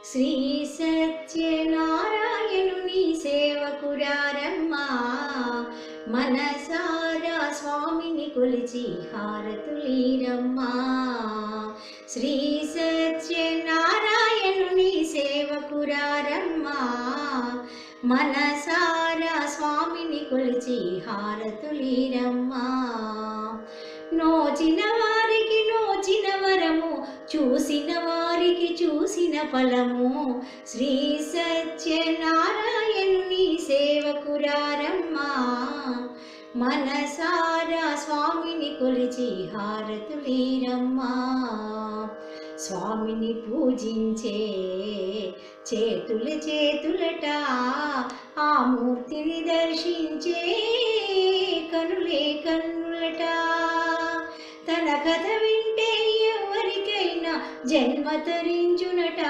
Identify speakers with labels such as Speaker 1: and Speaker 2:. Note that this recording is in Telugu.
Speaker 1: శ్రీ సత్యనారాయణుని సేవకురారమ్మా, మనసారా స్వామిని కొలిచి హారతులీరమ్మా. శ్రీ సత్యనారాయణుని సేవకురారమ్మా, మనసారా స్వామిని కొలిచి హారతులీరమ్మా. నోచిన వారికి నోచిన వరము, చూసిన వారికి చూసిన ఫలము. శ్రీ సత్యనారాయణుని సేవకురారమ్మా, మనసారా స్వామిని కొలిచి హారతులీరమ్మా. స్వామిని పూజించే చేతులు చేతులట, ఆ మూర్తిని దర్శించే కనులే కన్నులట. తన కథ వింటే ఎవరికైనా జన్మ తరించునట.